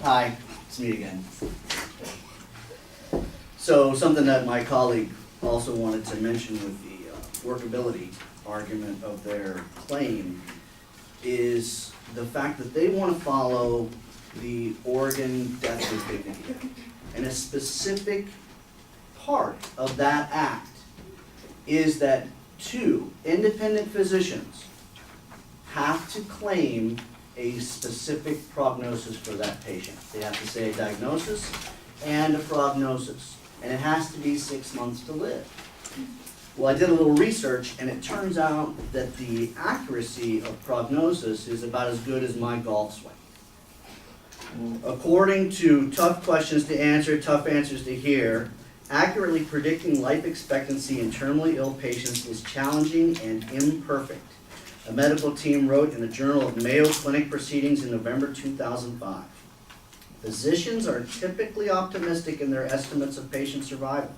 Hi, it's me again. So something that my colleague also wanted to mention with the workability argument of their claim is the fact that they want to follow the Oregon Death with Dignity Act. And a specific part of that act is that two independent physicians have to claim a specific prognosis for that patient. They have to say a diagnosis and a prognosis, and it has to be 6 months to live. Well, I did a little research, and it turns out that the accuracy of prognosis is about as good as my golf swing. According to Tough Questions to Answer, Tough Answers to Hear, accurately predicting life expectancy in terminally ill patients is challenging and imperfect. A medical team wrote in the Journal of Mayo Clinic Proceedings in November 2005. Physicians are typically optimistic in their estimates of patient survival.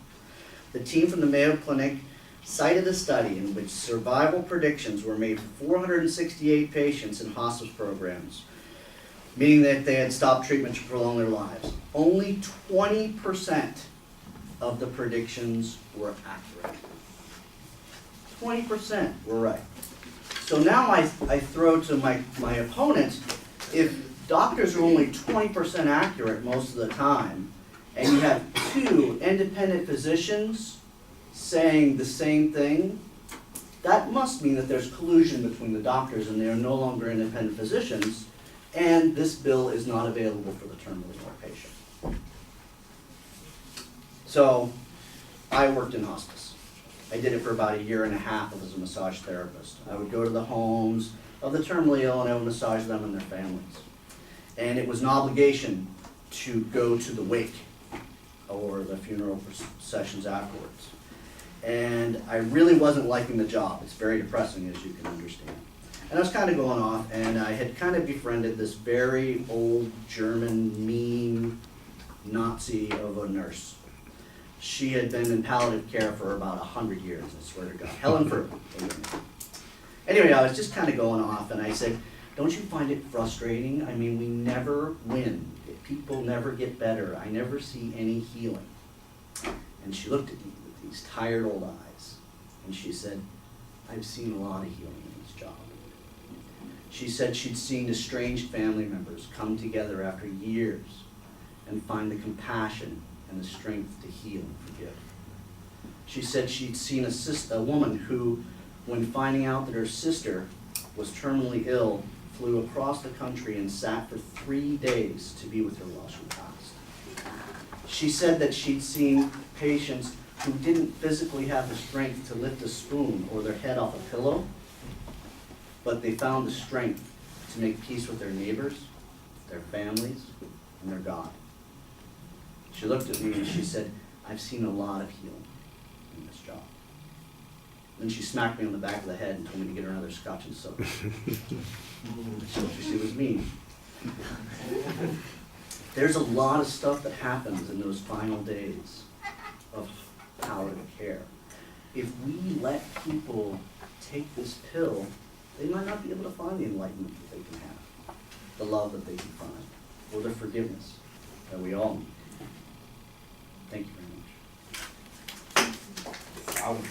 The team from the Mayo Clinic cited a study in which survival predictions were made for 468 patients in hospice programs, meaning that they had stopped treatment to prolong their lives. Only 20% of the predictions were accurate. 20% were right. So now I throw to my opponent, if doctors are only 20% accurate most of the time, and you have two independent physicians saying the same thing, that must mean that there's collusion between the doctors and they are no longer independent physicians, and this bill is not available for the terminally ill patient. So, I worked in hospice. I did it for about 1.5 years as a massage therapist. I would go to the homes of the terminally ill and I would massage them and their families. And it was an obligation to go to the wake or the funeral processions afterwards. And I really wasn't liking the job. It's very depressing, as you can understand. And I was kind of going off, and I had kind of befriended this very old German, mean Nazi of a nurse. She had been in palliative care for about 100 years, I swear to God. Helen Furman. Anyway, I was just kind of going off, and I said, don't you find it frustrating? I mean, we never win. People never get better. I never see any healing. And she looked at me with these tired old eyes, and she said, I've seen a lot of healing in this job. She said she'd seen estranged family members come together after years and find the compassion and the strength to heal and forgive. She said she'd seen a woman who, when finding out that her sister was terminally ill, flew across the country and sat for 3 days to be with her while she passed. She said that she'd seen patients who didn't physically have the strength to lift a spoon or their head off a pillow, but they found the strength to make peace with their neighbors, their families, and their God. She looked at me and she said, I've seen a lot of healing in this job. Then she smacked me on the back of the head and told me to get her another scotch and soda. She was mean. There's a lot of stuff that happens in those final days of palliative care. If we let people take this pill, they might not be able to find the enlightenment that they can have, the love that they can find, or the forgiveness that we all need. Thank you very much.